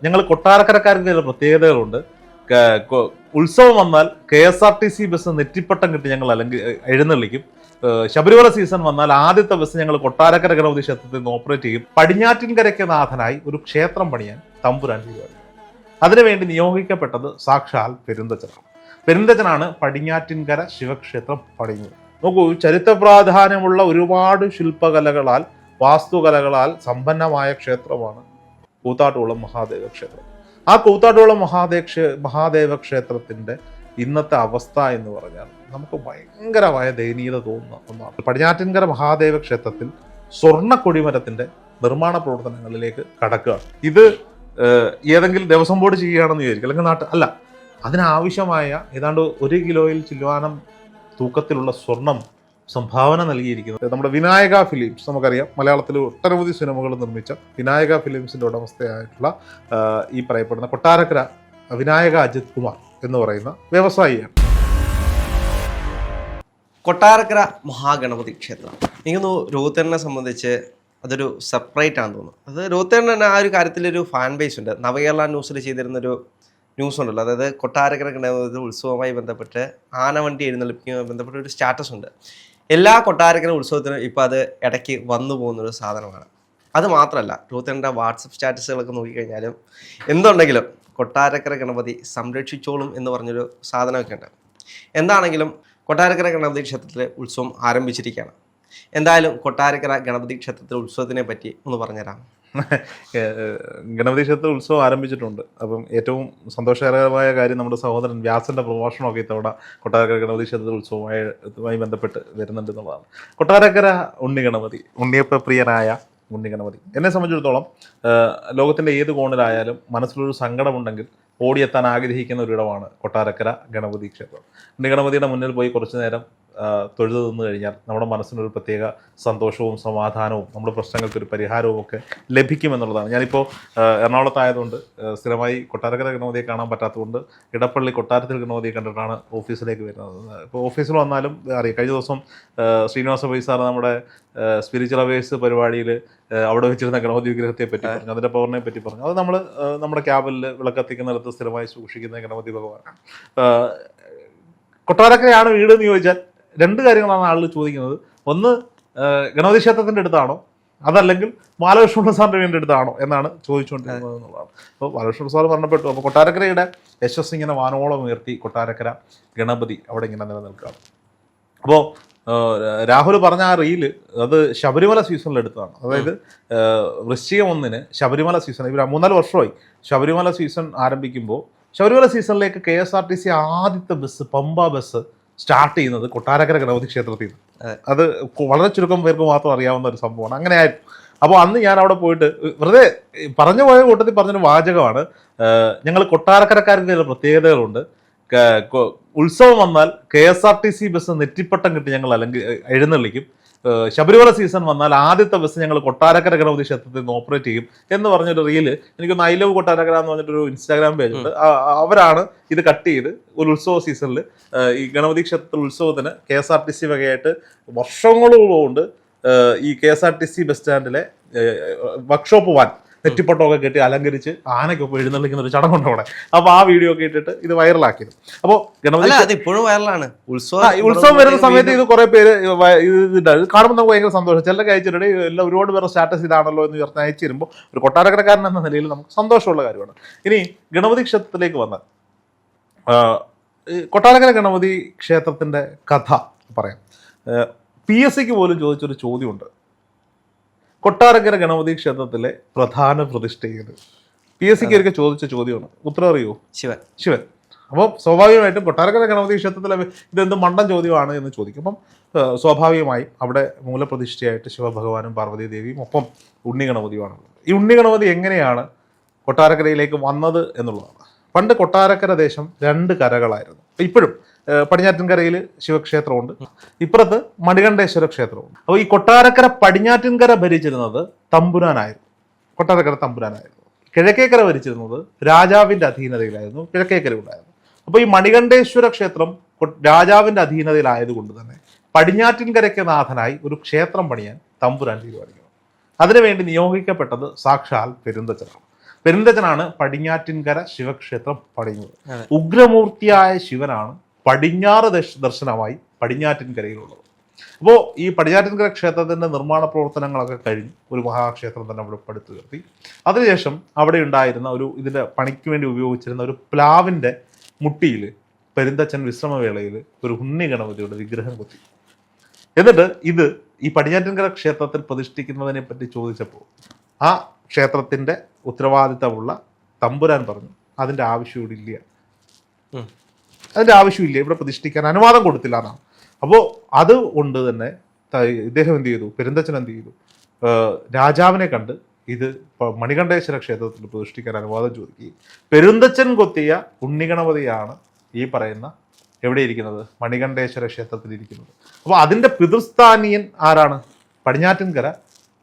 ഞങ്ങൾ കൊട്ടാരക്കരക്കാർക്ക് ചില പ്രത്യേകതകളുണ്ട്. ഉത്സവം വന്നാൽ KSRTC ബസ് നെറ്റിപ്പട്ടം കിട്ടി ഞങ്ങൾ അല്ലെങ്കിൽ എഴുന്നള്ളിക്കും. ശബരിമല സീസൺ വന്നാൽ ആദ്യത്തെ ബസ് ഞങ്ങൾ കൊട്ടാരക്കര ഗണപതി ക്ഷേത്രത്തിൽ നിന്ന് ഓപ്പറേറ്റ് ചെയ്യും. പടിഞ്ഞാറ്റിൻകരയ്ക്ക് നാഥനായി ഒരു ക്ഷേത്രം പണിയാൻ തമ്പുരാൻ തീരുമാനിക്കും. അതിനുവേണ്ടി നിയോഗിക്കപ്പെട്ടത് സാക്ഷാൽ പെരുന്തച്ചനാണ്. പെരുന്തച്ചനാണ് പടിഞ്ഞാറ്റിൻകര ശിവക്ഷേത്രം പണിയുന്നത്. നോക്കൂ, ചരിത്ര പ്രാധാന്യമുള്ള ഒരുപാട് ശില്പകലകളാൽ വാസ്തുകലകളാൽ സമ്പന്നമായ ക്ഷേത്രമാണ് കൂത്താട്ടുകുളം മഹാദേവ ക്ഷേത്രം. ആ കൂത്താട്ടുകുളം മഹാദേവ ക്ഷേത്രത്തിന്റെ ഇന്നത്തെ അവസ്ഥ എന്ന് പറഞ്ഞാൽ നമുക്ക് ഭയങ്കരമായ ദയനീയത തോന്നുന്ന ഒന്നാണ്. പടിഞ്ഞാറ്റിൻകര മഹാദേവ ക്ഷേത്രത്തിൽ സ്വർണ്ണ കൊടിമരത്തിന്റെ നിർമ്മാണ പ്രവർത്തനങ്ങളിലേക്ക് കടക്കുകയാണ്. ഇത് ഏതെങ്കിലും ദേവസ്വം ബോർഡ് ചെയ്യുകയാണെന്ന് വിചാരിക്കും, അല്ലെങ്കിൽ അല്ല, അതിനാവശ്യമായ ഏതാണ്ട് 1 കിലോയിൽ ചില്ലുവാനം തൂക്കത്തിലുള്ള സ്വർണം സംഭാവന നൽകിയിരിക്കുന്നത് നമ്മുടെ വിനായക ഫിലിംസ്. നമുക്കറിയാം, മലയാളത്തിൽ ഒട്ടനവധി സിനിമകൾ നിർമ്മിച്ച വിനായക ഫിലിംസിന്റെ ഉടമസ്ഥയായിട്ടുള്ള ഈ പറയപ്പെടുന്ന കൊട്ടാരക്കര വിനായക അജിത് കുമാർ എന്ന് പറയുന്ന വ്യവസായിയാണ്. കൊട്ടാരക്കര മഹാഗണപതി ക്ഷേത്രം എനിക്ക് തോന്നുന്നു രോഹിതനെ സംബന്ധിച്ച് അതൊരു സെപ്പറേറ്റ് ആണെന്ന് തോന്നുന്നു. അത് രോഹിതന് തന്നെ ആ ഒരു കാര്യത്തിലൊരു ഫാൻ ബേസ് ഉണ്ട്. നവകേരള ന്യൂസിൽ ചെയ്തിരുന്നൊരു ന്യൂസ് ഉണ്ടല്ലോ, അതായത് കൊട്ടാരക്കര ഗണപതി ഉത്സവവുമായി ബന്ധപ്പെട്ട് ആനവണ്ടി എഴുന്നള്ളിപ്പിക്കുമായി ബന്ധപ്പെട്ട ഒരു സ്റ്റാറ്റസ് ഉണ്ട്. എല്ലാ കൊട്ടാരക്കര ഉത്സവത്തിനും ഇപ്പോൾ അത് ഇടയ്ക്ക് വന്നു പോകുന്നൊരു സാധനമാണ്. അത് മാത്രമല്ല, രോഹിതൻ്റെ വാട്സപ്പ് സ്റ്റാറ്റസുകളൊക്കെ നോക്കിക്കഴിഞ്ഞാലും എന്തുണ്ടെങ്കിലും കൊട്ടാരക്കര ഗണപതി സംരക്ഷിച്ചോളും എന്ന് പറഞ്ഞൊരു സാധനമൊക്കെ ഉണ്ട്. എന്താണെങ്കിലും കൊട്ടാരക്കര ഗണപതി ക്ഷേത്രത്തിലെ ഉത്സവം ആരംഭിച്ചിരിക്കുകയാണ്. എന്തായാലും കൊട്ടാരക്കര ഗണപതി ക്ഷേത്രത്തിലെ ഉത്സവത്തിനെ പറ്റി ഒന്ന് പറഞ്ഞുതരാം. ഗണപതി ക്ഷേത്ര ഉത്സവം ആരംഭിച്ചിട്ടുണ്ട്. അപ്പം ഏറ്റവും സന്തോഷകരമായ കാര്യം നമ്മുടെ സഹോദരൻ വ്യാസന്റെ പ്രഭാഷണമൊക്കെ ഇത്തവണ കൊട്ടാരക്കര ഗണപതി ക്ഷേത്ര ഉത്സവവുമായി ബന്ധപ്പെട്ട് വരുന്നുണ്ട് എന്നുള്ളതാണ്. കൊട്ടാരക്കര ഉണ്ണിഗണപതി, ഉണ്ണിയപ്പ പ്രിയനായ ഉണ്ണിഗണപതി എന്നെ സംബന്ധിച്ചിടത്തോളം ലോകത്തിന്റെ ഏത് കോണിലായാലും മനസ്സിലൊരു സങ്കടമുണ്ടെങ്കിൽ ഓടിയെത്താൻ ആഗ്രഹിക്കുന്ന ഒരിടമാണ് കൊട്ടാരക്കര ഗണപതി ക്ഷേത്രം. ഉണ്ണിഗണപതിയുടെ മുന്നിൽ പോയി കുറച്ചു നേരം തൊഴുതു നിന്ന് കഴിഞ്ഞാൽ നമ്മുടെ മനസ്സിനൊരു പ്രത്യേക സന്തോഷവും സമാധാനവും നമ്മുടെ പ്രശ്നങ്ങൾക്കൊരു പരിഹാരവും ഒക്കെ ലഭിക്കുമെന്നുള്ളതാണ്. ഞാനിപ്പോൾ എറണാകുളത്തായതുകൊണ്ട് സ്ഥിരമായി കൊട്ടാരക്കര ഗണപതിയെ കാണാൻ പറ്റാത്തതുകൊണ്ട് ഇടപ്പള്ളി കൊട്ടാരത്തിൽ ഗണപതിയെ കണ്ടിട്ടാണ് ഓഫീസിലേക്ക് വരുന്നത്. ഇപ്പോൾ ഓഫീസിൽ വന്നാലും അറിയാം, കഴിഞ്ഞ ദിവസം ശ്രീനിവാസ പൈ സാർ നമ്മുടെ സ്പിരിച്വൽ അവേഴ്സ് പരിപാടിയിൽ അവിടെ വെച്ചിരുന്ന ഗണപതി വിഗ്രഹത്തെ പറ്റി പറഞ്ഞു, അതിൻ്റെ പവറിനെ പറ്റി പറഞ്ഞു. അത് നമ്മൾ നമ്മുടെ ക്യാബിനിൽ വിളക്കത്തിക്കുന്നിടത്ത് സ്ഥിരമായി സൂക്ഷിക്കുന്ന ഗണപതി ഭഗവാനാണ്. കൊട്ടാരക്കരയാണ് വീട് എന്ന് ചോദിച്ചാൽ 2 കാര്യങ്ങളാണ് ആളുകൾ ചോദിക്കുന്നത്. ഒന്ന്, ഗണപതി ക്ഷേത്രത്തിൻ്റെ അടുത്താണോ, അതല്ലെങ്കിൽ ബാലകൃഷ്ണ സാറിൻ്റെ വീടിൻ്റെ അടുത്താണോ എന്നാണ് ചോദിച്ചുകൊണ്ടിരുന്നത് എന്നുള്ളതാണ്. അപ്പോൾ ബാലകൃഷ്ണ സാർ മരണപ്പെട്ടു. അപ്പോൾ കൊട്ടാരക്കരയുടെ യശസ് ഇങ്ങനെ വാനോളം ഉയർത്തി കൊട്ടാരക്കര ഗണപതി അവിടെ ഇങ്ങനെ നിലനിൽക്കുകയാണ്. അപ്പോൾ രാഹുൽ പറഞ്ഞ ആ റീല് അത് ശബരിമല സീസണിൽ എടുത്തതാണ്. അതായത് വൃശ്ചികം 1 ശബരിമല സീസൺ, ഇവർ 3-4 വർഷമായി ശബരിമല സീസൺ ആരംഭിക്കുമ്പോൾ ശബരിമല സീസണിലേക്ക് KSRTC ആദ്യത്തെ ബസ്, പമ്പ ബസ് സ്റ്റാർട്ട് ചെയ്യുന്നത് കൊട്ടാരക്കര ഗണപതി ക്ഷേത്രത്തിൽ നിന്ന്. അത് വളരെ ചുരുക്കം പേർക്ക് മാത്രം അറിയാവുന്ന ഒരു സംഭവമാണ്. അങ്ങനെയായിരുന്നു. അപ്പോൾ അന്ന് ഞാൻ അവിടെ പോയിട്ട് വെറുതെ പറഞ്ഞു പോയ കൂട്ടത്തിൽ പറഞ്ഞൊരു വാചകമാണ്, ഞങ്ങൾ കൊട്ടാരക്കരക്കാർക്ക് ചില പ്രത്യേകതകളുണ്ട്. ഉത്സവം വന്നാൽ KSRTC ബസ് നെറ്റിപ്പട്ടം കിട്ടി ഞങ്ങൾ അല്ലെങ്കിൽ എഴുന്നള്ളിക്കും. ശബരിമല സീസൺ വന്നാൽ ആദ്യത്തെ ബസ് ഞങ്ങൾ കൊട്ടാരക്കര ഗണപതി ക്ഷേത്രത്തിൽ നിന്ന് ഓപ്പറേറ്റ് ചെയ്യും എന്ന് പറഞ്ഞൊരു റീല് എനിക്കൊന്ന് ഐ ലവ് കൊട്ടാരക്കര എന്ന് പറഞ്ഞിട്ടൊരു ഇൻസ്റ്റാഗ്രാം പേജ് ഉണ്ട്. അവരാണ് ഇത് കട്ട് ചെയ്ത് ഒരു ഉത്സവ സീസണിൽ ഈ ഗണപതി ക്ഷേത്ര ഉത്സവത്തിന് KSRTC വകയായിട്ട് വർഷങ്ങളോളം ഈ KSRTC ബസ് സ്റ്റാൻഡിലെ വർക്ക്ഷോപ്പ് 1 നെറ്റിപ്പട്ടമൊക്കെ കെട്ടി അലങ്കരിച്ച് ആനയ്ക്കൊപ്പം എഴുന്നള്ളിക്കുന്ന ഒരു ചടങ്ങുണ്ട് അവിടെ. അപ്പോൾ ആ വീഡിയോ ഒക്കെ ഇട്ടിട്ട് ഇത് വൈറലാക്കിയത്. അപ്പോൾ ഗണപതി ഇപ്പോഴും വൈറലാണ്. ഉത്സവം വരുന്ന സമയത്ത് ഇത് കുറെ പേര് ഇത് കാണുമ്പോൾ നമുക്ക് ഭയങ്കര സന്തോഷം. ചിലർക്ക് അയച്ചിട്ട് എല്ലാം ഒരുപാട് പേരുടെ സ്റ്റാറ്റസ് ഇതാണല്ലോ എന്ന് ചേർത്ത് അയച്ചു തരുമ്പോൾ ഒരു കൊട്ടാരക്കരക്കാരൻ എന്ന നിലയിൽ നമുക്ക് സന്തോഷമുള്ള കാര്യമാണ്. ഇനി ഗണപതി ക്ഷേത്രത്തിലേക്ക് വന്നാൽ കൊട്ടാരക്കര ഗണപതി ക്ഷേത്രത്തിന്റെ കഥ പറയാം. PSCക്ക് പോലും ചോദിച്ചൊരു ചോദ്യമുണ്ട്, കൊട്ടാരക്കര ഗണപതി ക്ഷേത്രത്തിലെ പ്രധാന പ്രതിഷ്ഠ ഏത്? PSCക്ക് ഒരിക്കൽ ചോദിച്ച ചോദ്യമാണ്. ഉത്തരം അറിയോ? ശിവൻ. അപ്പോൾ സ്വാഭാവികമായിട്ടും കൊട്ടാരക്കര ഗണപതി ക്ഷേത്രത്തിലെ ഇതെന്ത് മണ്ടൻ ചോദ്യമാണ് എന്ന് ചോദിക്കും. അപ്പം സ്വാഭാവികമായും അവിടെ മൂലപ്രതിഷ്ഠയായിട്ട് ശിവഭഗവാനും പാർവതി ദേവിയും ഒപ്പം ഉണ്ണിഗണപതിയുമാണുള്ളത്. ഈ ഉണ്ണിഗണപതി എങ്ങനെയാണ് കൊട്ടാരക്കരയിലേക്ക് വന്നത് എന്നുള്ളതാണ്. പണ്ട് കൊട്ടാരക്കര ദേശം 2 കരകളായിരുന്നു. ഇപ്പോഴും പടിഞ്ഞാറ്റിൻകരയിൽ ശിവക്ഷേത്രമുണ്ട്, ഇപ്പുറത്ത് മണികണ്ഠേശ്വര ക്ഷേത്രമുണ്ട്. അപ്പോൾ ഈ കൊട്ടാരക്കര പടിഞ്ഞാറ്റിൻകര ഭരിച്ചിരുന്നത് തമ്പുരാനായിരുന്നു, കൊട്ടാരക്കര തമ്പുരാനായിരുന്നു. കിഴക്കേക്കര ഭരിച്ചിരുന്നത് രാജാവിൻ്റെ അധീനതയിലായിരുന്നു, കിഴക്കേക്കര ഉണ്ടായിരുന്നു. അപ്പോൾ ഈ മണികണ്ഠേശ്വര ക്ഷേത്രം രാജാവിൻ്റെ അധീനതയിലായതുകൊണ്ട് തന്നെ പടിഞ്ഞാറ്റിൻകരയ്ക്ക് നാഥനായി ഒരു ക്ഷേത്രം പണിയാൻ തമ്പുരാൻ തീരുമാനിക്കുന്നു. അതിനുവേണ്ടി നിയോഗിക്കപ്പെട്ടത് സാക്ഷാൽ പെരുന്തച്ചനാണ്. പെരുന്തച്ചനാണ് പടിഞ്ഞാറ്റിൻകര ശിവക്ഷേത്രം പണിയുന്നത്. ഉഗ്രമൂർത്തിയായ ശിവനാണ് പടിഞ്ഞാറ് ദർശനമായി പടിഞ്ഞാറ്റിൻകരയിലുള്ളത്. അപ്പോൾ ഈ പടിഞ്ഞാറ്റിൻകര ക്ഷേത്രത്തിൻ്റെ നിർമ്മാണ പ്രവർത്തനങ്ങളൊക്കെ കഴിഞ്ഞ് ഒരു മഹാക്ഷേത്രം തന്നെ അവിടെ പടുത്തുയർത്തി. അതിനുശേഷം അവിടെ ഉണ്ടായിരുന്ന ഇതിൻ്റെ പണിക്ക് വേണ്ടി ഉപയോഗിച്ചിരുന്ന ഒരു പ്ലാവിൻ്റെ മുട്ടിയിൽ പെരുന്തച്ചൻ വിശ്രമവേളയിൽ ഒരു ഉണ്ണി ഗണപതിയുടെ വിഗ്രഹം കൊത്തി. എന്നിട്ട് ഈ പടിഞ്ഞാറ്റിൻകര ക്ഷേത്രത്തിൽ പ്രതിഷ്ഠിക്കുന്നതിനെ പറ്റി ചോദിച്ചപ്പോൾ ആ ക്ഷേത്രത്തിൻ്റെ ഉത്തരവാദിത്തമുള്ള തമ്പുരാൻ പറഞ്ഞു അതിൻ്റെ ആവശ്യമില്ല, ഇവിടെ പ്രതിഷ്ഠിക്കാൻ അനുവാദം കൊടുത്തില്ല എന്നാണ്. അപ്പോൾ അതുകൊണ്ട് തന്നെ ഇദ്ദേഹം എന്ത് ചെയ്തു, പെരുന്തച്ചൻ എന്ത് ചെയ്തു, രാജാവിനെ കണ്ട് ഇത് മണികണ്ഠേശ്വര ക്ഷേത്രത്തിൽ പ്രതിഷ്ഠിക്കാൻ അനുവാദം ചോദിക്കുകയും പെരുന്തച്ചൻ കൊത്തിയ ഉണ്ണിഗണപതിയാണ് ഈ പറയുന്ന എവിടെ ഇരിക്കുന്നത്, മണികണ്ഠേശ്വര ക്ഷേത്രത്തിൽ ഇരിക്കുന്നത്. അപ്പോൾ അതിൻ്റെ പിതൃസ്ഥാനീയൻ ആരാണ്, പടിഞ്ഞാറ്റിൻകര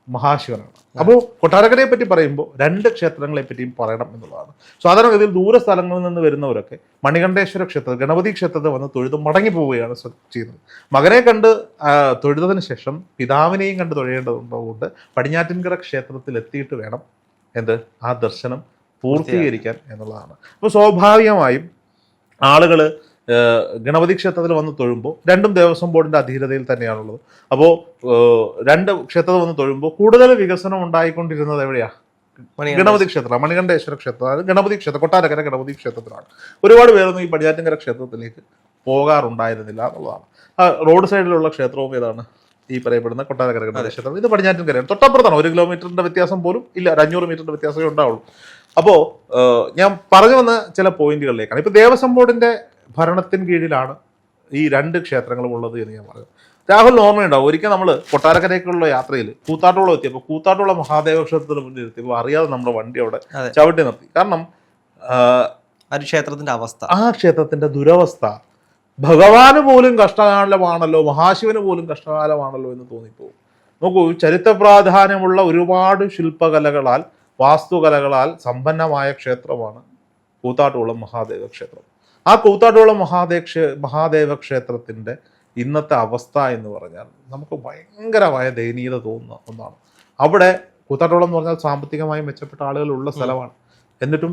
മഹാശിവനാണ്. അപ്പോൾ കൊട്ടാരക്കരയെ പറ്റി പറയുമ്പോൾ രണ്ട് ക്ഷേത്രങ്ങളെ പറ്റിയും പറയണം എന്നുള്ളതാണ്. സാധാരണഗതിയിൽ ദൂര സ്ഥലങ്ങളിൽ നിന്ന് വരുന്നവരൊക്കെ മണികണ്ഠേശ്വര ക്ഷേത്രം, ഗണപതി ക്ഷേത്രത്തിൽ വന്ന് തൊഴുത് മടങ്ങി പോവുകയാണ് ചെയ്യുന്നത്. മകനെ കണ്ട് തൊഴുതതിന് ശേഷം പിതാവിനെയും കണ്ട് തൊഴേണ്ടതുകൊണ്ട് പടിഞ്ഞാറ്റിൻകര ക്ഷേത്രത്തിൽ എത്തിയിട്ട് വേണം ആ ദർശനം പൂർത്തീകരിക്കാൻ എന്നുള്ളതാണ്. അപ്പോൾ സ്വാഭാവികമായും ആളുകൾ ഗണപതി ക്ഷേത്രത്തിൽ വന്ന് തൊഴുമ്പോൾ രണ്ടും ദേവസ്വം ബോർഡിന്റെ അധീനതയിൽ തന്നെയാണുള്ളത്. അപ്പോൾ രണ്ട് ക്ഷേത്രത്തിൽ വന്ന് തൊഴുമ്പോൾ കൂടുതൽ വികസനം ഉണ്ടായിക്കൊണ്ടിരുന്നത് എവിടെയാ, ഗണപതി ക്ഷേത്രം, മണികണ്ഠേശ്വര ക്ഷേത്രം, ഗണപതി ക്ഷേത്രം, കൊട്ടാരക്കര ഗണപതി ക്ഷേത്രത്തിലാണ്. ഒരുപാട് പേരൊന്നും ഈ പടിഞ്ഞാറ്റിൻകര ക്ഷേത്രത്തിലേക്ക് പോകാറുണ്ടായിരുന്നില്ല എന്നുള്ളതാണ്. റോഡ് സൈഡിലുള്ള ക്ഷേത്രവും ഏതാണ്, ഈ പറയപ്പെടുന്ന കൊട്ടാരക്കര ഗണപതി ക്ഷേത്രം. ഇത് പടിഞ്ഞാറ്റിൻകരയാണ്, തൊട്ടപ്പുറത്താണ്. 1 കിലോമീറ്ററിന്റെ വ്യത്യാസം പോലും ഇല്ല, 500 മീറ്ററിന്റെ വ്യത്യാസമേ ഉണ്ടാവുള്ളൂ. അപ്പോൾ ഞാൻ പറഞ്ഞു വന്ന ചില പോയിന്റുകളിലേക്കാണ്. ഇപ്പൊ ദേവസ്വം ബോർഡിന്റെ ഭരണത്തിന് കീഴിലാണ് ഈ രണ്ട് ക്ഷേത്രങ്ങളും ഉള്ളത് എന്ന് ഞാൻ പറഞ്ഞു. രാഹുലിന് ഓർമ്മയുണ്ടാവും, ഒരിക്കൽ നമ്മൾ കൊട്ടാരക്കരയ്ക്കുള്ള യാത്രയിൽ കൂത്താട്ടോളം എത്തിയപ്പോൾ കൂത്താട്ടോളം മഹാദേവ ക്ഷേത്രത്തിന് മുന്നിൽ എത്തിയപ്പോൾ അറിയാതെ നമ്മുടെ വണ്ടി അവിടെ ചവിട്ടി നിർത്തി. കാരണം ക്ഷേത്രത്തിന്റെ അവസ്ഥ, ആ ക്ഷേത്രത്തിന്റെ ദുരവസ്ഥ ഭഗവാന് പോലും കഷ്ടകാലമാണല്ലോ, മഹാശിവന് പോലും കഷ്ടകാലമാണല്ലോ എന്ന് തോന്നിപ്പോകും. നോക്കൂ, ചരിത്ര പ്രാധാന്യമുള്ള ഒരുപാട് ശില്പകലകളാൽ വാസ്തുകലകളാൽ സമ്പന്നമായ ക്ഷേത്രമാണ് കൂത്താട്ടോളം മഹാദേവ ക്ഷേത്രം. ആ കൂത്താട്ടോളം മഹാദേവ ക്ഷേത്രത്തിൻ്റെ ഇന്നത്തെ അവസ്ഥ എന്ന് പറഞ്ഞാൽ നമുക്ക് ഭയങ്കരമായ ദയനീയത തോന്നുന്ന ഒന്നാണ്. അവിടെ കൂത്താട്ടോളം എന്ന് പറഞ്ഞാൽ സാമ്പത്തികമായി മെച്ചപ്പെട്ട ആളുകളുള്ള സ്ഥലമാണ്. എന്നിട്ടും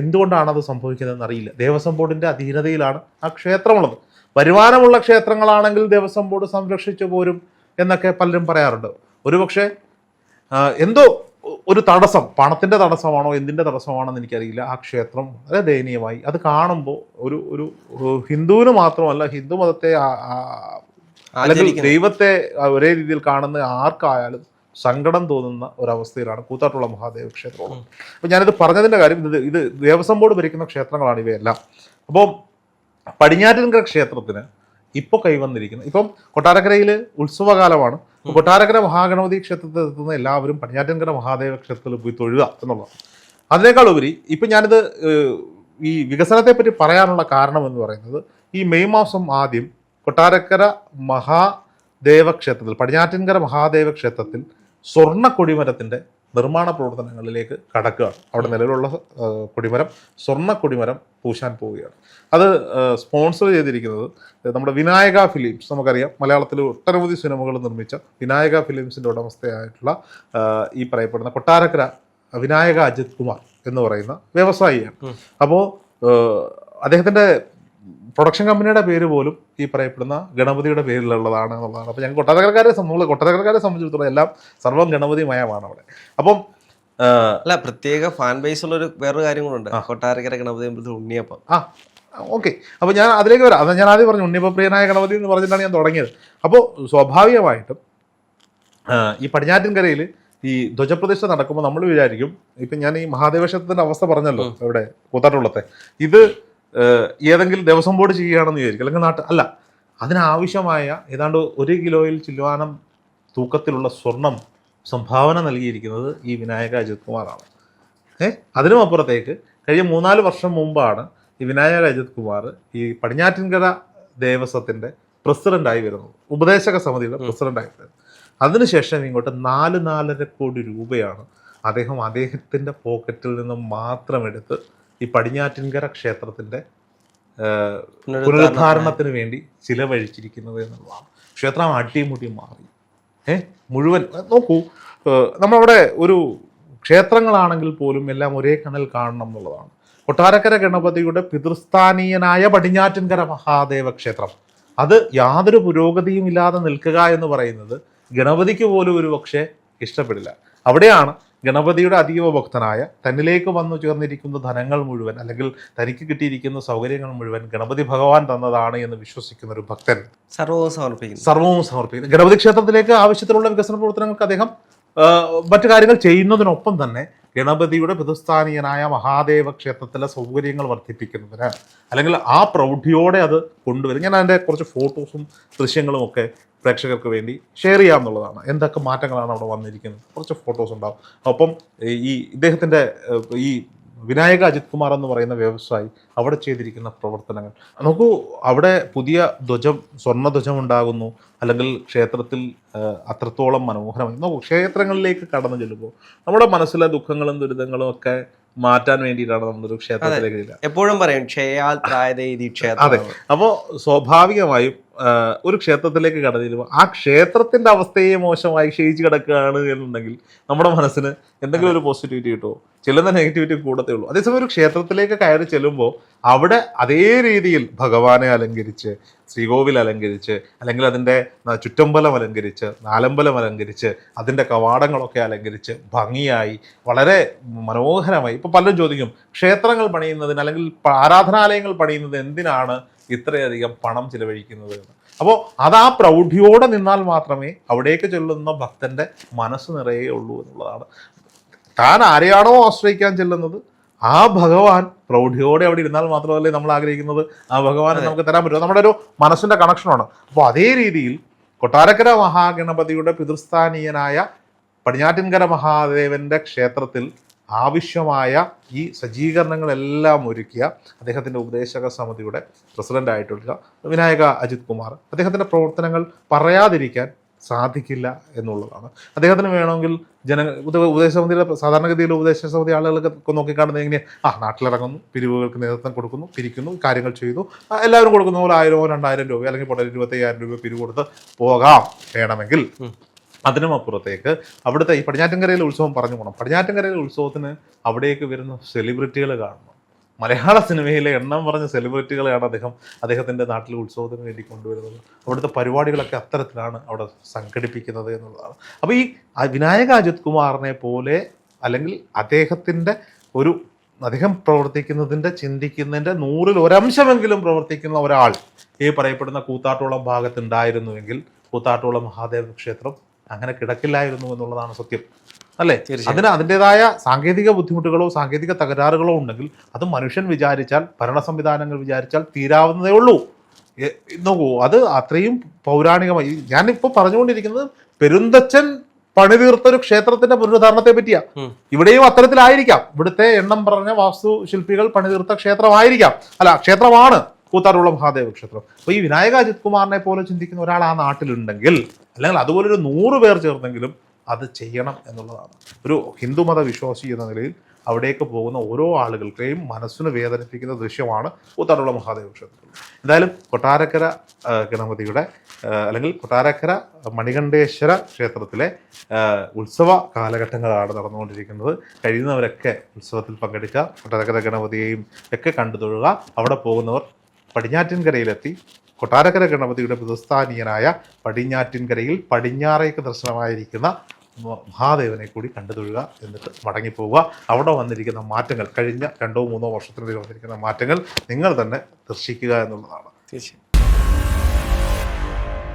എന്തുകൊണ്ടാണ് അത് സംഭവിക്കുന്നതെന്ന് അറിയില്ല. ദേവസ്വം ബോർഡിൻ്റെ അധീനതയിലാണ് ആ ക്ഷേത്രമുള്ളത്. വരുമാനമുള്ള ക്ഷേത്രങ്ങളാണെങ്കിൽ ദേവസ്വം ബോർഡ് സംരക്ഷിച്ചു പോരും എന്നൊക്കെ പലരും പറയാറുണ്ട്. ഒരുപക്ഷെ എന്തോ ഒരു തടസ്സം, പണത്തിൻ്റെ തടസ്സമാണോ എന്തിൻ്റെ തടസ്സമാണെന്ന് എനിക്കറിയില്ല. ആ ക്ഷേത്രം വളരെ ദയനീയമായി അത് കാണുമ്പോൾ ഒരു ഹിന്ദുവിന് മാത്രമല്ല, ഹിന്ദു മതത്തെ അല്ലെങ്കിൽ ദൈവത്തെ ഒരേ രീതിയിൽ കാണുന്ന ആർക്കായാലും സങ്കടം തോന്നുന്ന ഒരവസ്ഥയിലാണ് കൂത്താട്ടുള്ള മഹാദേവ ക്ഷേത്രം. അപ്പോൾ ഞാനിത് പറഞ്ഞതിൻ്റെ കാര്യം, ഇത് ദേവസ്വം ബോർഡ് ഭരിക്കുന്ന ക്ഷേത്രങ്ങളാണ് ഇവയെല്ലാം. അപ്പോൾ പടിഞ്ഞാറ്റിൻകര ക്ഷേത്രത്തിന് ഇപ്പോൾ കൈവന്നിരിക്കുന്നത്, ഇപ്പം കൊട്ടാരക്കരയിൽ ഉത്സവകാലമാണ്. കൊട്ടാരക്കര മഹാഗണപതി ക്ഷേത്രത്തിൽ എത്തുന്ന എല്ലാവരും പടിഞ്ഞാറ്റിൻകര മഹാദേവ ക്ഷേത്രത്തിൽ പോയി തൊഴുക എന്നുള്ളതാണ്. അതിനേക്കാൾ ഉപരി ഇപ്പം ഞാനിത് ഈ വികസനത്തെ പറ്റി പറയാനുള്ള കാരണം എന്ന് പറയുന്നത്, ഈ മെയ് മാസം ആദ്യം കൊട്ടാരക്കര മഹാദേവ ക്ഷേത്രത്തിൽ, പടിഞ്ഞാറ്റിൻകര മഹാദേവ ക്ഷേത്രത്തിൽ സ്വർണ്ണ കൊടിമരത്തിൻ്റെ നിർമ്മാണ പ്രവർത്തനങ്ങളിലേക്ക് കടക്കുകയാണ്. അവിടെ നിലവിലുള്ള കൊടിമരം, സ്വർണ്ണ കൊടിമരം പൂശാൻ പോവുകയാണ്. അത് സ്പോൺസർ ചെയ്തിരിക്കുന്നത് നമ്മുടെ വിനായക ഫിലിംസ്, നമുക്കറിയാം മലയാളത്തിൽ ഒട്ടനവധി സിനിമകൾ നിർമ്മിച്ച വിനായക ഫിലിംസിൻ്റെ ഉടമസ്ഥയായിട്ടുള്ള ഈ പറയപ്പെടുന്ന കൊട്ടാരക്കര വിനായക അജിത് കുമാർ എന്ന് പറയുന്ന വ്യവസായിയാണ്. അപ്പോൾ അദ്ദേഹത്തിൻ്റെ പ്രൊഡക്ഷൻ കമ്പനിയുടെ പേര് പോലും ഈ പറയപ്പെടുന്ന ഗണപതിയുടെ പേരിലുള്ളതാണ് എന്നുള്ളതാണ്. അപ്പോൾ ഞങ്ങൾ കൊട്ടാരക്കരക്കാരെ സംബന്ധിച്ചിടത്തോളം എല്ലാം സർവ്വം ഗണപതിമയമാണ് അവിടെ. അപ്പം അല്ല, പ്രത്യേക ഫാൻ ബേസ് ഉള്ളൊരു വേറൊരു കാര്യം കൂടെ ഉണ്ട്, കൊട്ടാരക്കര ഗണപതി ഉണ്ണിയപ്പം. ഓക്കെ, അപ്പോൾ ഞാൻ അതിലേക്ക് വരാം. അത് ഞാൻ ആദ്യം പറഞ്ഞു, ഉണ്ണിയപ്പ പ്രിയനായ ഗണപതി എന്ന് പറഞ്ഞിട്ടാണ് ഞാൻ തുടങ്ങിയത്. അപ്പോൾ സ്വാഭാവികമായിട്ടും ഈ പടിഞ്ഞാറ്റിൻകരയിൽ ഈ ധ്വജപ്രതിഷ്ഠ നടക്കുമ്പോൾ നമ്മൾ വിചാരിക്കും, ഇപ്പം ഞാൻ ഈ മഹാദേവ ക്ഷേത്രത്തിൻ്റെ അവസ്ഥ പറഞ്ഞല്ലോ ഇവിടെ കൂത്താട്ടുള്ളത്തെ, ഇത് ഏതെങ്കിലും ദേവസ്വം ബോർഡ് ചെയ്യുകയാണെന്ന് വിചാരിക്കും, അല്ലെങ്കിൽ അല്ല, അതിനാവശ്യമായ ഏതാണ്ട് 1 കിലോയിൽ ചില്ലുവാനം തൂക്കത്തിലുള്ള സ്വർണം സംഭാവന നൽകിയിരിക്കുന്നത് ഈ വിനായക അജിത് കുമാറാണ്. അതിനും അപ്പുറത്തേക്ക് കഴിഞ്ഞ 3-4 വർഷം മുമ്പാണ് ഈ വിനായക അജിത് കുമാർ ഈ പടിഞ്ഞാറ്റിൻകര ദേവസ്വത്തിൻ്റെ പ്രസിഡൻ്റായി വരുന്നത്, ഉപദേശക സമിതിയുടെ പ്രസിഡൻ്റായി വരുന്നത്. അതിനുശേഷം ഇങ്ങോട്ട് 4-4.5 കോടി രൂപയാണ് അദ്ദേഹത്തിൻ്റെ പോക്കറ്റിൽ നിന്ന് മാത്രം എടുത്ത് ഈ പടിഞ്ഞാറ്റിൻകര ക്ഷേത്രത്തിൻ്റെ പുനരുദ്ധാരണത്തിന് വേണ്ടി ചിലവഴിച്ചിരിക്കുന്നത് എന്നുള്ളതാണ്. ക്ഷേത്രം അടിമുടി മാറി മുഴുവൻ. നോക്കൂ, നമ്മളവിടെ ഒരു ക്ഷേത്രങ്ങളാണെങ്കിൽ പോലും എല്ലാം ഒരേ കണ്ണിൽ കാണണം എന്നുള്ളതാണ്. കൊട്ടാരക്കര ഗണപതിയുടെ പിതൃസ്ഥാനീയനായ പടിഞ്ഞാറ്റിൻകര മഹാദേവ ക്ഷേത്രം, അത് യാതൊരു പുരോഗതിയും ഇല്ലാതെ നിൽക്കുക എന്ന് പറയുന്നത് ഗണപതിക്ക് പോലും ഒരു പക്ഷേ ഇഷ്ടപ്പെടില്ല. അവിടെയാണ് ഗണപതിയുടെ അതീവ ഭക്തനായ, തന്നിലേക്ക് വന്നു ചേർന്നിരിക്കുന്ന ധനങ്ങൾ മുഴുവൻ അല്ലെങ്കിൽ തനിക്ക് കിട്ടിയിരിക്കുന്ന സൗകര്യങ്ങൾ മുഴുവൻ ഗണപതി ഭഗവാൻ തന്നതാണ് എന്ന് വിശ്വസിക്കുന്ന ഒരു ഭക്തൻ സർവവും സമർപ്പിക്കുന്നു. ഗണപതി ക്ഷേത്രത്തിലേക്ക് ആവശ്യത്തിലുള്ള വികസന പ്രവർത്തനങ്ങൾക്ക് അദ്ദേഹം മറ്റു കാര്യങ്ങൾ ചെയ്യുന്നതിനൊപ്പം തന്നെ ഗണപതിയുടെ പിതൃസ്ഥാനീയനായ മഹാദേവ ക്ഷേത്രത്തിലെ സൗകര്യങ്ങൾ വർദ്ധിപ്പിക്കുന്നതിന് അല്ലെങ്കിൽ ആ പ്രൗഢിയോടെ അത് കൊണ്ടുവരും. ഞാൻ അതിൻ്റെ കുറച്ച് ഫോട്ടോസും ദൃശ്യങ്ങളും ഒക്കെ പ്രേക്ഷകർക്ക് വേണ്ടി ഷെയർ ചെയ്യാമെന്നുള്ളതാണ്. എന്തൊക്കെ മാറ്റങ്ങളാണ് അവിടെ വന്നിരിക്കുന്നത്, കുറച്ച് ഫോട്ടോസ് ഉണ്ടാവും. ഒപ്പം ഈ ഇദ്ദേഹത്തിൻ്റെ ഈ വിനായക അജിത് കുമാർ എന്ന് പറയുന്ന വ്യവസായി അവിടെ ചെയ്തിരിക്കുന്ന പ്രവർത്തനങ്ങൾ നോക്കൂ. അവിടെ പുതിയ ധ്വജം, സ്വർണ്ണ ധ്വജം ഉണ്ടാകുന്നു, അല്ലെങ്കിൽ ക്ഷേത്രത്തിൽ അത്രത്തോളം മനോഹരമായി നോക്കൂ. ക്ഷേത്രങ്ങളിലേക്ക് കടന്നു ചെല്ലുമ്പോൾ നമ്മുടെ മനസ്സിലെ ദുഃഖങ്ങളും ദുരിതങ്ങളും ഒക്കെ മാറ്റാൻ വേണ്ടിയിട്ടാണ് നമ്മളൊരു ക്ഷേത്രത്തിലേക്ക് ചെല്ലുക. എപ്പോഴും പറയും ക്ഷേയാൽ പ്രായതേ ക്ഷേത്രം. അതെ, അപ്പോൾ സ്വാഭാവികമായും ഒരു ക്ഷേത്രത്തിലേക്ക് കടന്നു ചെല്ലുമ്പോൾ ആ ക്ഷേത്രത്തിന്റെ അവസ്ഥയെ മോശമായി ക്ഷയിച്ച് കിടക്കുകയാണ് എന്നുണ്ടെങ്കിൽ നമ്മുടെ മനസ്സിന് എന്തെങ്കിലും ഒരു പോസിറ്റിവിറ്റി കിട്ടുമോ? ചെല്ലുന്ന നെഗറ്റിവിറ്റി കൂടത്തേ ഉള്ളൂ. അതേസമയം ഒരു ക്ഷേത്രത്തിലേക്ക് കയറി ചെല്ലുമ്പോൾ അവിടെ അതേ രീതിയിൽ ഭഗവാനെ അലങ്കരിച്ച്, ശ്രീകോവിൽ അലങ്കരിച്ച്, അല്ലെങ്കിൽ അതിൻ്റെ ചുറ്റമ്പലം അലങ്കരിച്ച്, നാലമ്പലം അലങ്കരിച്ച്, അതിൻ്റെ കവാടങ്ങളൊക്കെ അലങ്കരിച്ച് ഭംഗിയായി വളരെ മനോഹരമായി. ഇപ്പോൾ പലരും ചോദിക്കും, ക്ഷേത്രങ്ങൾ പണിയുന്നതിന് അല്ലെങ്കിൽ ആരാധനാലയങ്ങൾ പണിയുന്നത് എന്തിനാണ് ഇത്രയധികം പണം ചിലവഴിക്കുന്നത് എന്ന്. അപ്പോൾ അത് ആ പ്രൗഢിയോടെ നിന്നാൽ മാത്രമേ അവിടേക്ക് ചെല്ലുന്ന ഭക്തന്റെ മനസ്സ് നിറയുള്ളൂ എന്നുള്ളതാണ്. താൻ ആരെയാണോ ആശ്രയിക്കാൻ ചെല്ലുന്നത് ആ ഭഗവാൻ പ്രൗഢിയോടെ അവിടെ ഇരുന്നാൽ മാത്രമല്ലേ നമ്മൾ ആഗ്രഹിക്കുന്നത് ആ ഭഗവാനെ നമുക്ക് തരാൻ പറ്റുമോ? നമ്മുടെ ഒരു മനസ്സിന്റെ കണക്ഷനാണ്. അപ്പോൾ അതേ രീതിയിൽ കൊട്ടാരക്കര മഹാഗണപതിയുടെ പിതൃസ്ഥാനീയനായ പടിഞ്ഞാറ്റിൻകര മഹാദേവന്റെ ക്ഷേത്രത്തിൽ ആവശ്യമായ ഈ സജ്ജീകരണങ്ങളെല്ലാം ഒരുക്കിയ അദ്ദേഹത്തിൻ്റെ ഉപദേശക സമിതിയുടെ പ്രസിഡൻ്റായിട്ടുള്ള വിനായക അജിത് കുമാർ, അദ്ദേഹത്തിൻ്റെ പ്രവർത്തനങ്ങൾ പറയാതിരിക്കാൻ സാധിക്കില്ല എന്നുള്ളതാണ്. അദ്ദേഹത്തിന് വേണമെങ്കിൽ ഉപദേശ സമിതിയുടെ സാധാരണഗതിയിൽ ഉപദേശ സമിതി ആളുകൾക്ക് നോക്കിക്കാണുന്നത് എങ്ങനെയാണ്? നാട്ടിലിറങ്ങുന്നു, പിരിവുകൾക്ക് നേതൃത്വം കൊടുക്കുന്നു, പിരിക്കുന്നു, കാര്യങ്ങൾ ചെയ്തു, എല്ലാവരും കൊടുക്കുന്ന പോലെ 1000 2000 രൂപ അല്ലെങ്കിൽ 25,000 രൂപ പിരിവ് കൊടുത്ത് പോകാം വേണമെങ്കിൽ. അതിനും അപ്പുറത്തേക്ക് അവിടുത്തെ ഈ പടിഞ്ഞാറ്റിൻകരയിലെ ഉത്സവം പറഞ്ഞു പോകണം. പടിഞ്ഞാറ്റിൻകരയിലെ ഉത്സവത്തിന് അവിടേക്ക് വരുന്ന സെലിബ്രിറ്റികൾ കാണണം. മലയാള സിനിമയിലെ എണ്ണം പറഞ്ഞ സെലിബ്രിറ്റികളെയാണ് അദ്ദേഹത്തിൻ്റെ നാട്ടിൽ ഉത്സവത്തിന് വേണ്ടി കൊണ്ടുവരുന്നത്. അവിടുത്തെ പരിപാടികളൊക്കെ അത്തരത്തിലാണ് അവിടെ സംഘടിപ്പിക്കുന്നത് എന്നുള്ളതാണ്. അപ്പോൾ ഈ വിനായക അജിത് കുമാറിനെ പോലെ അല്ലെങ്കിൽ അദ്ദേഹം പ്രവർത്തിക്കുന്നതിൻ്റെ, ചിന്തിക്കുന്നതിൻ്റെ 100ൽ 1% പ്രവർത്തിക്കുന്ന ഒരാൾ ഈ പറയപ്പെടുന്ന കൂത്താട്ടോളം ഭാഗത്തുണ്ടായിരുന്നുവെങ്കിൽ കൂത്താട്ടോളം മഹാദേവ ക്ഷേത്രം അങ്ങനെ കിടക്കില്ലായിരുന്നു എന്നുള്ളതാണ് സത്യം, അല്ലേ? അതിൻ്റെതായ സാങ്കേതിക ബുദ്ധിമുട്ടുകളോ സാങ്കേതിക തകരാറുകളോ ഉണ്ടെങ്കിൽ അത് മനുഷ്യൻ വിചാരിച്ചാൽ, ഭരണ സംവിധാനങ്ങൾ വിചാരിച്ചാൽ തീരാവുന്നതേ ഉള്ളൂ. നോക്കൂ, അത് അത്രയും പൗരാണികമായി. ഞാനിപ്പോൾ പറഞ്ഞുകൊണ്ടിരിക്കുന്നത് പെരുന്തച്ചൻ പണിതീർത്തൊരു ക്ഷേത്രത്തിന്റെ പുനരുദ്ധാരണത്തെ പറ്റിയാ. ഇവിടെയും അത്തരത്തിലായിരിക്കാം. ഇവിടുത്തെ എണ്ണം പറഞ്ഞ വാസ്തുശില്പികൾ പണിതീർത്ത ക്ഷേത്രമാണ് കൂത്താട്ടുള്ള മഹാദേവ ക്ഷേത്രം. അപ്പോൾ ഈ വിനായക അജിത് കുമാറിനെ പോലെ ചിന്തിക്കുന്ന ഒരാൾ ആ നാട്ടിലുണ്ടെങ്കിൽ, അല്ലെങ്കിൽ അതുപോലൊരു 100 പേർ ചേർന്നെങ്കിലും അത് ചെയ്യണം എന്നുള്ളതാണ്. ഒരു ഹിന്ദുമത വിശ്വാസി എന്ന നിലയിൽ അവിടേക്ക് പോകുന്ന ഓരോ ആളുകൾക്കെയും മനസ്സിന് വേദനിപ്പിക്കുന്ന ദൃശ്യമാണ് കൂത്താട്ടുള്ള മഹാദേവ ക്ഷേത്രം. എന്തായാലും കൊട്ടാരക്കര ഗണപതിയുടെ അല്ലെങ്കിൽ കൊട്ടാരക്കര മണികണ്ഠേശ്വര ക്ഷേത്രത്തിലെ ഉത്സവ കാലഘട്ടങ്ങളാണ് നടന്നുകൊണ്ടിരിക്കുന്നത്. കഴിയുന്നവരൊക്കെ ഉത്സവത്തിൽ പങ്കെടുക്കുക, കൊട്ടാരക്കര ഗണപതിയെയും ഒക്കെ കണ്ടു തൊഴുക. അവിടെ പോകുന്നവർ പടിഞ്ഞാറ്റിൻകരയിലെത്തി കൊട്ടാരക്കര ഗണപതിയുടെ പിതൃസ്ഥാനീയനായ പടിഞ്ഞാറ്റിൻകരയിൽ പടിഞ്ഞാറേക്ക് ദർശനമായിരിക്കുന്ന മഹാദേവനെ കൂടി കണ്ടു തൊഴുക. എന്നിട്ട് മടങ്ങിപ്പോവുക. അവിടെ വന്നിരിക്കുന്ന മാറ്റങ്ങൾ, കഴിഞ്ഞ 2-3 വർഷത്തിനുള്ളിൽ വന്നിരിക്കുന്ന മാറ്റങ്ങൾ നിങ്ങൾ തന്നെ ദർശിക്കുക എന്നുള്ളതാണ്. തീർച്ചയായും.